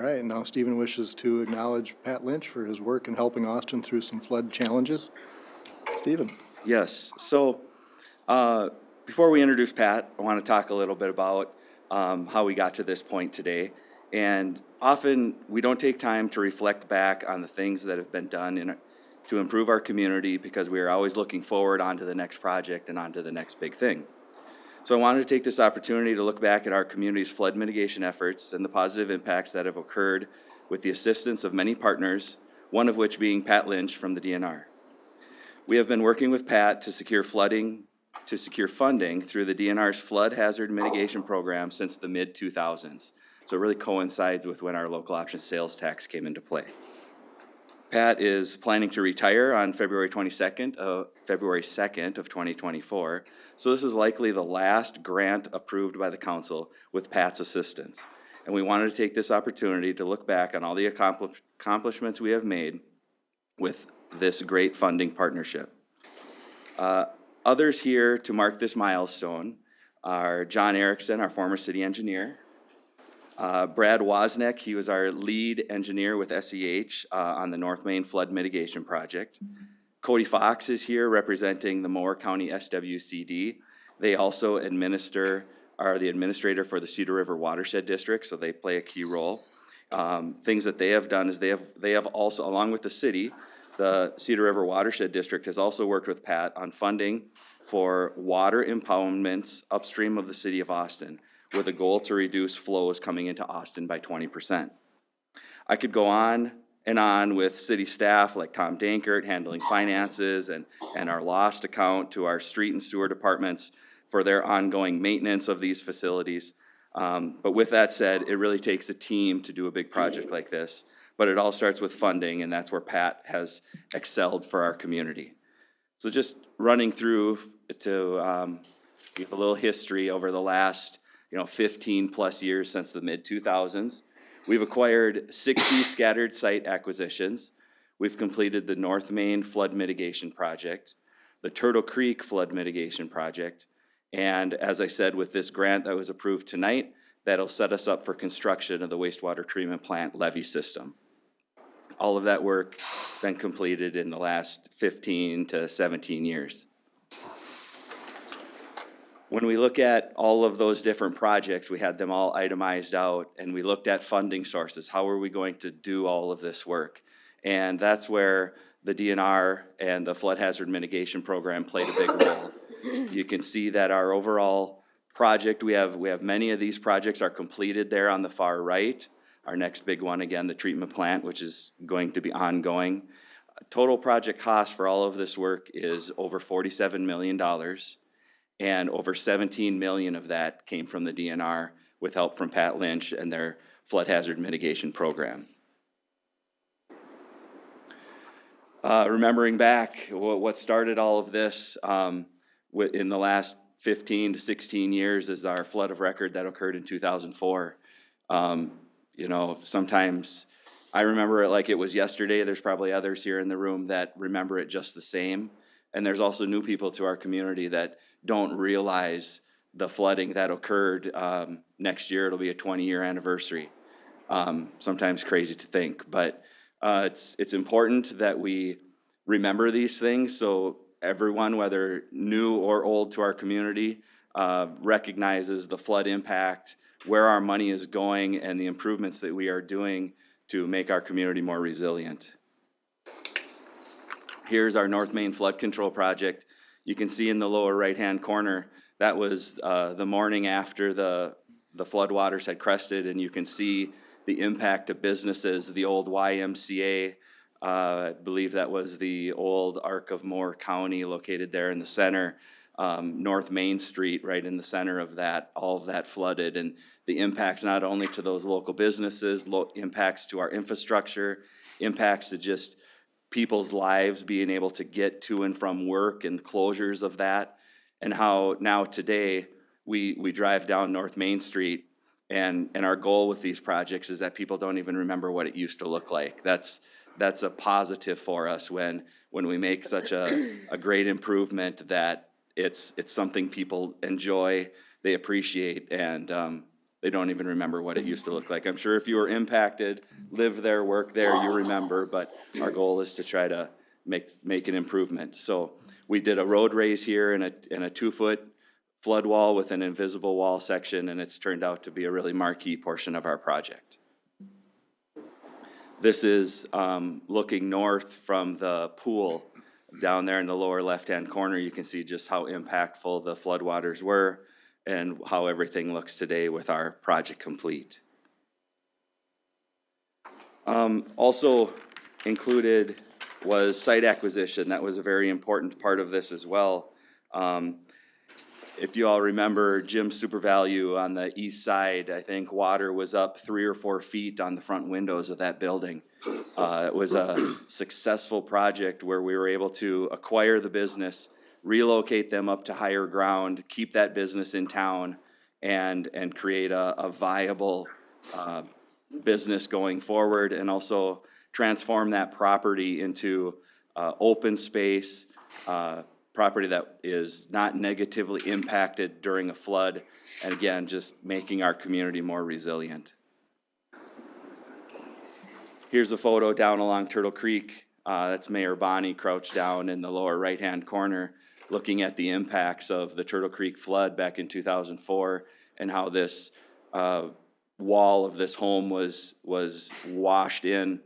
All right, now Stephen wishes to acknowledge Pat Lynch for his work in helping Austin through some flood challenges. Stephen. Yes. So before we introduce Pat, I want to talk a little bit about how we got to this point today. And often we don't take time to reflect back on the things that have been done to improve our community because we are always looking forward onto the next project and onto the next big thing. So I wanted to take this opportunity to look back at our community's flood mitigation efforts and the positive impacts that have occurred with the assistance of many partners, one of which being Pat Lynch from the DNR. We have been working with Pat to secure funding through the DNR's flood hazard mitigation program since the mid-2000s. So it really coincides with when our local option sales tax came into play. Pat is planning to retire on February 2nd of 2024. So this is likely the last grant approved by the council with Pat's assistance. And we wanted to take this opportunity to look back on all the accomplishments we have made with this great funding partnership. Others here to mark this milestone are John Erickson, our former city engineer, Brad Wozniak, he was our lead engineer with SEH on the North Main Flood Mitigation Project. Cody Fox is here representing the Moore County SWCD. They also are the administrator for the Cedar River Watershed District, so they play a key role. Things that they have done is they have also, along with the city, the Cedar River Watershed District has also worked with Pat on funding for water impoundments upstream of the city of Austin, with a goal to reduce flows coming into Austin by 20%. I could go on and on with city staff like Tom Dankert handling finances and our lost account, to our street and sewer departments for their ongoing maintenance of these facilities. But with that said, it really takes a team to do a big project like this. But it all starts with funding, and that's where Pat has excelled for our community. So just running through to give a little history over the last 15 plus years since the mid-2000s. We've acquired 60 scattered site acquisitions. We've completed the North Main Flood Mitigation Project, the Turtle Creek Flood Mitigation Project, and as I said, with this grant that was approved tonight, that'll set us up for construction of the wastewater treatment plant levee system. All of that work been completed in the last 15 to 17 years. When we look at all of those different projects, we had them all itemized out, and we looked at funding sources. How are we going to do all of this work? And that's where the DNR and the flood hazard mitigation program played a big role. You can see that our overall project, we have many of these projects are completed there on the far right. Our next big one, again, the treatment plant, which is going to be ongoing. Total project cost for all of this work is over $47 million. And over 17 million of that came from the DNR with help from Pat Lynch and their flood hazard mitigation program. Remembering back what started all of this in the last 15 to 16 years is our flood of record that occurred in 2004. Sometimes I remember it like it was yesterday. There's probably others here in the room that remember it just the same. And there's also new people to our community that don't realize the flooding that occurred. Next year, it'll be a 20-year anniversary. Sometimes crazy to think, but it's important that we remember these things so everyone, whether new or old to our community, recognizes the flood impact, where our money is going, and the improvements that we are doing to make our community more resilient. Here's our North Main Flood Control Project. You can see in the lower right-hand corner, that was the morning after the floodwaters had crested, and you can see the impact of businesses. The old YMCA, I believe that was the old Arc of Moore County, located there in the center. North Main Street, right in the center of that, all of that flooded, and the impacts not only to those local businesses, impacts to our infrastructure, impacts to just people's lives being able to get to and from work, and closures of that, and how now today we drive down North Main Street, and our goal with these projects is that people don't even remember what it used to look like. That's a positive for us when we make such a great improvement, that it's something people enjoy, they appreciate, and they don't even remember what it used to look like. I'm sure if you were impacted, lived there, worked there, you remember, but our goal is to try to make an improvement. So we did a road raise here in a 2-foot flood wall with an invisible wall section, and it's turned out to be a really marquee portion of our project. This is looking north from the pool. Down there in the lower left-hand corner, you can see just how impactful the floodwaters were and how everything looks today with our project complete. Also included was site acquisition. That was a very important part of this as well. If you all remember Jim's Super Value on the east side, I think water was up 3 or 4 feet on the front windows of that building. It was a successful project where we were able to acquire the business, relocate them up to higher ground, keep that business in town, and create a viable business going forward, and also transform that property into open space, property that is not negatively impacted during a flood, and again, just making our community more resilient. Here's a photo down along Turtle Creek. That's Mayor Bonney crouched down in the lower right-hand corner, looking at the impacts of the Turtle Creek flood back in 2004, and how this wall of this home was washed in.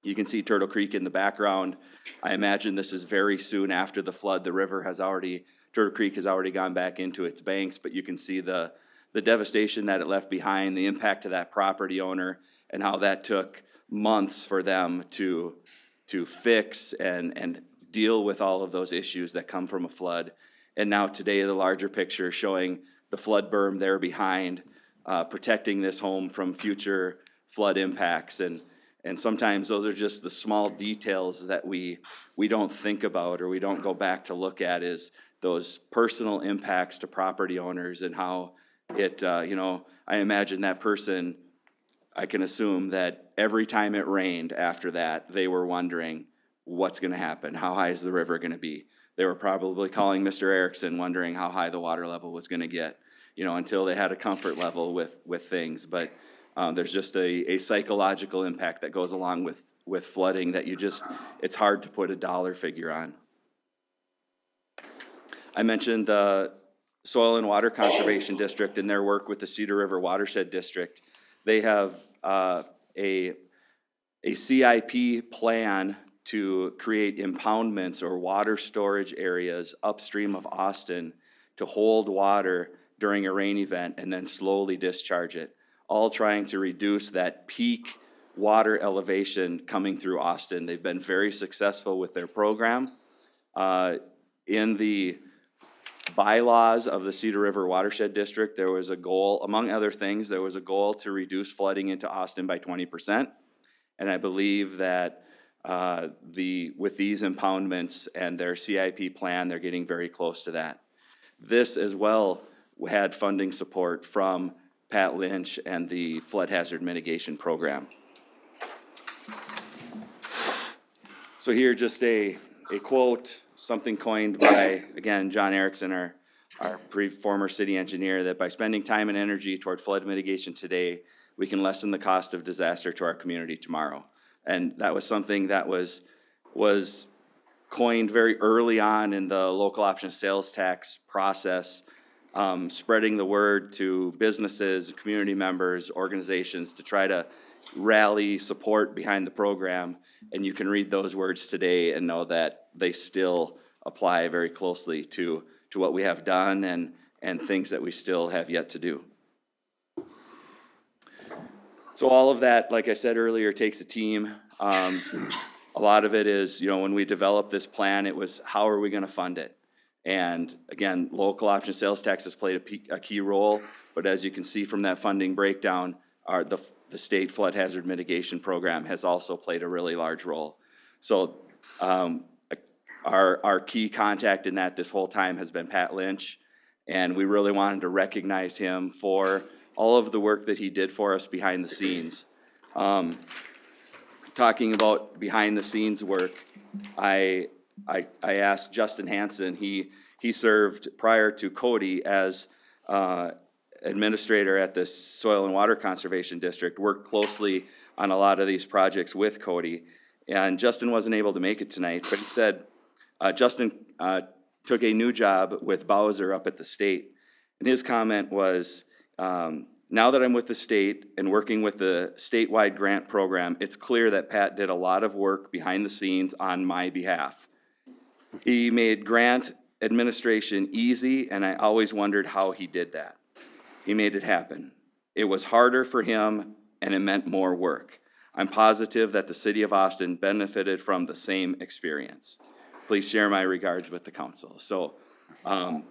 You can see Turtle Creek in the background. I imagine this is very soon after the flood. The river has already, Turtle Creek has already gone back into its banks, but you can see the devastation that it left behind, the impact to that property owner, and how that took months for them to fix and deal with all of those issues that come from a flood. And now today, the larger picture showing the flood berm there behind, protecting this home from future flood impacts. And sometimes those are just the small details that we don't think about, or we don't go back to look at, is those personal impacts to property owners, and how it, I imagine that person, I can assume that every time it rained after that, they were wondering what's gonna happen, how high is the river gonna be? They were probably calling Mr. Erickson wondering how high the water level was gonna get, until they had a comfort level with things. But there's just a psychological impact that goes along with flooding that it's hard to put a dollar figure on. I mentioned the Soil and Water Conservation District and their work with the Cedar River Watershed District. They have a CIP plan to create impoundments or water storage areas upstream of Austin to hold water during a rain event and then slowly discharge it, all trying to reduce that peak water elevation coming through Austin. They've been very successful with their program. In the bylaws of the Cedar River Watershed District, there was a goal, among other things, there was a goal to reduce flooding into Austin by 20%. And I believe that with these impoundments and their CIP plan, they're getting very close to that. This as well had funding support from Pat Lynch and the Flood Hazard Mitigation Program. So here, just a quote, something coined by, again, John Erickson, our former city engineer, that by spending time and energy toward flood mitigation today, we can lessen the cost of disaster to our community tomorrow. And that was something that was coined very early on in the local option sales tax process, spreading the word to businesses, community members, organizations to try to rally support behind the program. And you can read those words today and know that they still apply very closely to what we have done and things that we still have yet to do. So all of that, like I said earlier, takes a team. A lot of it is, when we developed this plan, it was how are we going to fund it? And again, local option sales tax has played a key role, but as you can see from that funding breakdown, the state flood hazard mitigation program has also played a really large role. So our key contact in that this whole time has been Pat Lynch, and we really wanted to recognize him for all of the work that he did for us behind the scenes. Talking about behind the scenes work, I asked Justin Hansen. He served prior to Cody as administrator at the Soil and Water Conservation District, worked closely on a lot of these projects with Cody. And Justin wasn't able to make it tonight, but he said, Justin took a new job with Bowser up at the state. And his comment was, now that I'm with the state and working with the statewide grant program, it's clear that Pat did a lot of work behind the scenes on my behalf. He made grant administration easy, and I always wondered how he did that. He made it happen. It was harder for him, and it meant more work. I'm positive that the city of Austin benefited from the same experience. Please share my regards with the council. So I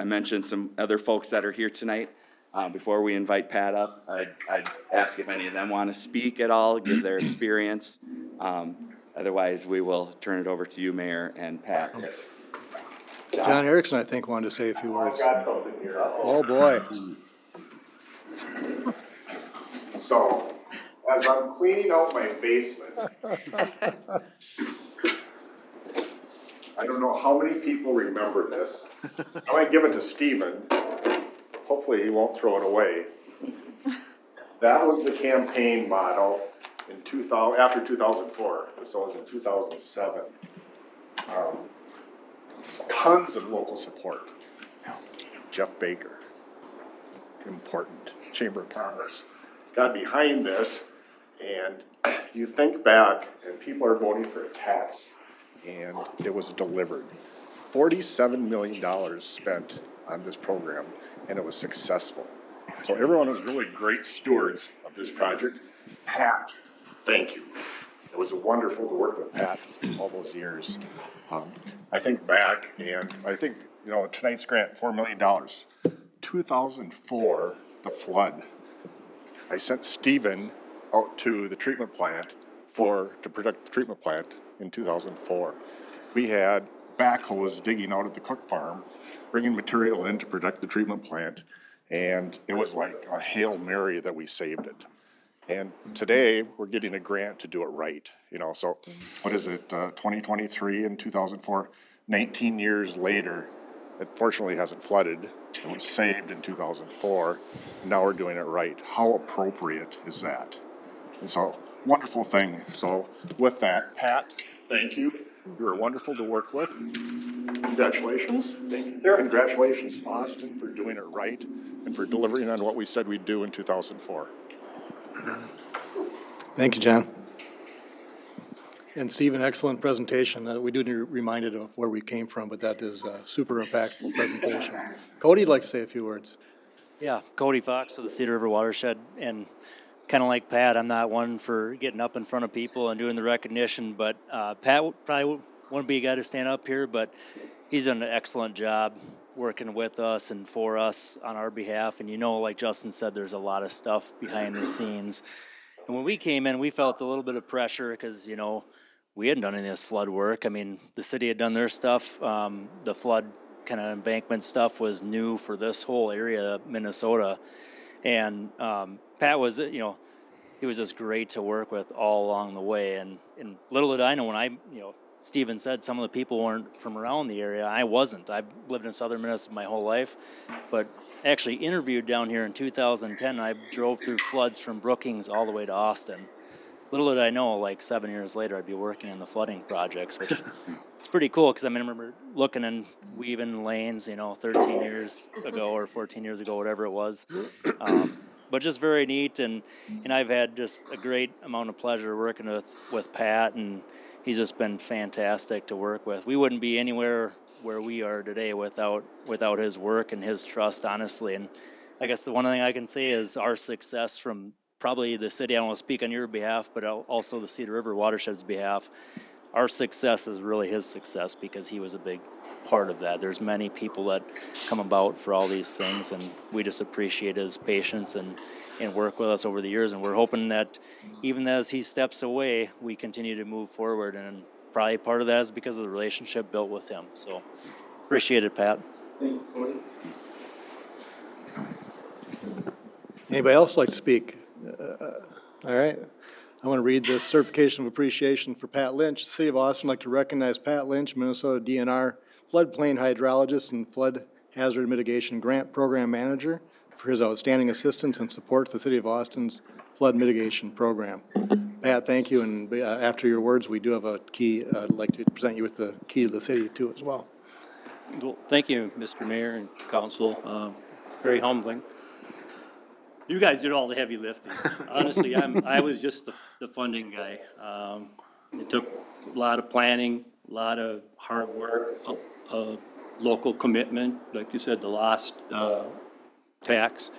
mentioned some other folks that are here tonight. Before we invite Pat up, I'd ask if any of them want to speak at all, give their experience. Otherwise, we will turn it over to you, Mayor and Pat. John Erickson, I think, wanted to say a few words. I've got something here. Oh, boy. So, as I'm cleaning out my basement, I don't know how many people remember this. I might give it to Steven. Hopefully he won't throw it away. That was the campaign motto in after 2004, so it was in 2007. Tons of local support. Jeff Baker, important, Chamber of Commerce, got behind this, and you think back, and people are voting for a tax, and it was delivered. $47 million spent on this program, and it was successful. So everyone was really great stewards of this project. Pat, thank you. It was wonderful to work with Pat all those years. I think back, and I think, tonight's grant, $4 million. 2004, the flood. I sent Steven out to the treatment plant to protect the treatment plant in 2004. We had backhoes digging out at the Cook farm, bringing material in to protect the treatment plant, and it was like a Hail Mary that we saved it. And today, we're getting a grant to do it right, so what is it, 2023 and 2004? 19 years later, it fortunately hasn't flooded. It was saved in 2004, and now we're doing it right. How appropriate is that? And so, wonderful thing. So with that, Pat, thank you. You were wonderful to work with. Congratulations. Thank you, sir. Congratulations, Austin, for doing it right and for delivering on what we said we'd do in 2004. Thank you, John. And Steve, an excellent presentation. We do need to be reminded of where we came from, but that is a super impactful presentation. Cody, you'd like to say a few words. Yeah, Cody Fox of the Cedar River Watershed, and kind of like Pat, I'm not one for getting up in front of people and doing the recognition, but Pat probably wouldn't be a guy to stand up here, but he's done an excellent job working with us and for us on our behalf. And like Justin said, there's a lot of stuff behind the scenes. And when we came in, we felt a little bit of pressure because, we hadn't done any of this flood work. I mean, the city had done their stuff. The flood kind of embankment stuff was new for this whole area of Minnesota. And Pat was, he was just great to work with all along the way. And little did I know when Steven said some of the people weren't from around the area. I wasn't. I've lived in southern Minnesota my whole life, but actually interviewed down here in 2010. I drove through floods from Brookings all the way to Austin. Little did I know, like 7 years later, I'd be working in the flooding projects, which it's pretty cool because I remember looking and weaving lanes, 13 years ago or 14 years ago, whatever it was. But just very neat, and I've had just a great amount of pleasure working with Pat, and he's just been fantastic to work with. We wouldn't be anywhere where we are today without his work and his trust, honestly. And I guess the one thing I can say is our success from probably the city, I don't want to speak on your behalf, but also the Cedar River Watershed's behalf, our success is really his success because he was a big part of that. There's many people that come about for all these things, and we just appreciate his patience and work with us over the years. And we're hoping that even as he steps away, we continue to move forward. And probably part of that is because of the relationship built with him. So appreciate it, Pat. Thank you, Cody. Anybody else like to speak? All right. I want to read the certification of appreciation for Pat Lynch. The City of Austin would like to recognize Pat Lynch, Minnesota DNR floodplain hydrologist and flood hazard mitigation grant program manager, for for his outstanding assistance and support to the City of Austin's flood mitigation program. Pat, thank you, and after your words, we do have a key. I'd like to present you with the key to the city too as well. Well, thank you, Mr. Mayor and Council. Very humbling. You guys did all the heavy lifting. Honestly, I was just the funding guy. It took a lot of planning, a lot of hard work, local commitment, like you said, the lost tax.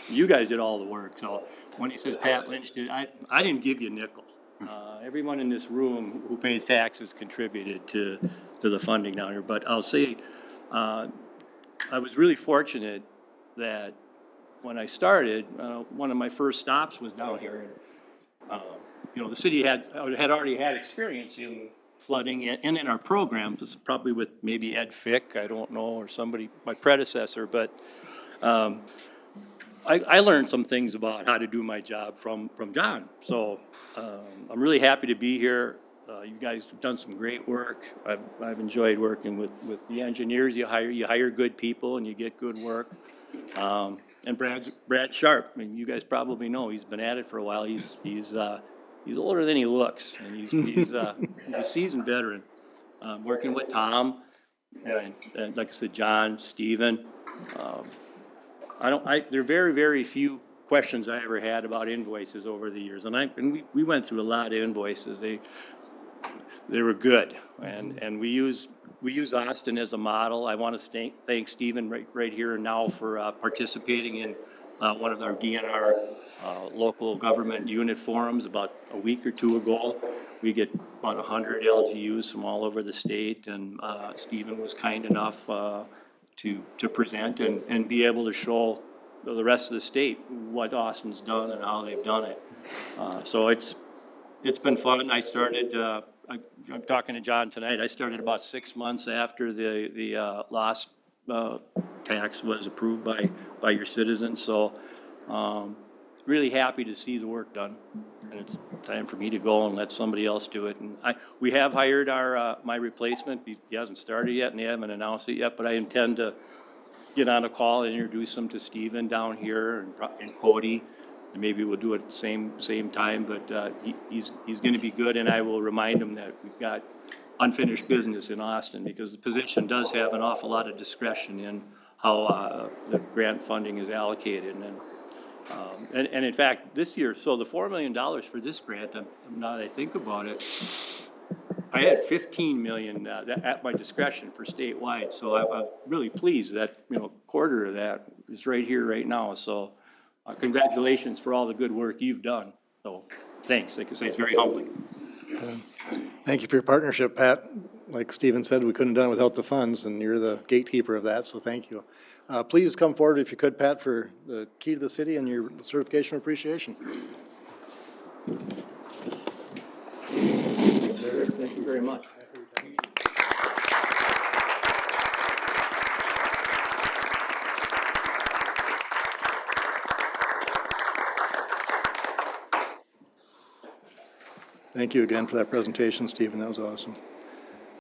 You guys did all the work. So when he says Pat Lynch did, I didn't give you a nickel. Everyone in this room who pays taxes contributed to the funding down here. But I'll say, I was really fortunate that when I started, one of my first stops was down here. The city had already had experience in flooding and in our programs. It's probably with maybe Ed Fick, I don't know, or somebody, my predecessor. But I learned some things about how to do my job from John. So I'm really happy to be here. You guys have done some great work. I've enjoyed working with the engineers. You hire good people and you get good work. And Brad Sharp. I mean, you guys probably know he's been at it for a while. He's older than he looks, and he's a seasoned veteran. Working with Tom and like I said, John, Stephen. There are very, very few questions I ever had about invoices over the years, and we went through a lot of invoices. They were good, and we use Austin as a model. I want to thank Stephen right here and now for participating in one of our DNR local government unit forums about a week or two ago. We get about 100 LGUs from all over the state, and Stephen was kind enough to present and be able to show the rest of the state what Austin's done and how they've done it. So it's been fun. I started, I'm talking to John tonight, I started about 6 months after the lost tax was approved by your citizens. So really happy to see the work done. And it's time for me to go and let somebody else do it. And we have hired my replacement. He hasn't started yet and they haven't announced it yet, but I intend to get on a call and introduce him to Stephen down here and Cody. And maybe we'll do it at the same time, but he's going to be good, and I will remind him that we've got unfinished business in Austin because the position does have an awful lot of discretion in how the grant funding is allocated. And in fact, this year, so the $4 million for this grant, now that I think about it, I had 15 million at my discretion for statewide. So I'm really pleased that, a quarter of that is right here, right now. So congratulations for all the good work you've done. So thanks. Like I say, it's very humbling. Thank you for your partnership, Pat. Like Stephen said, we couldn't have done it without the funds, and you're the gatekeeper of that, so thank you. Please come forward if you could, Pat, for the key to the city and your certification of appreciation. Thank you very much. Thank you again for that presentation, Stephen. That was awesome.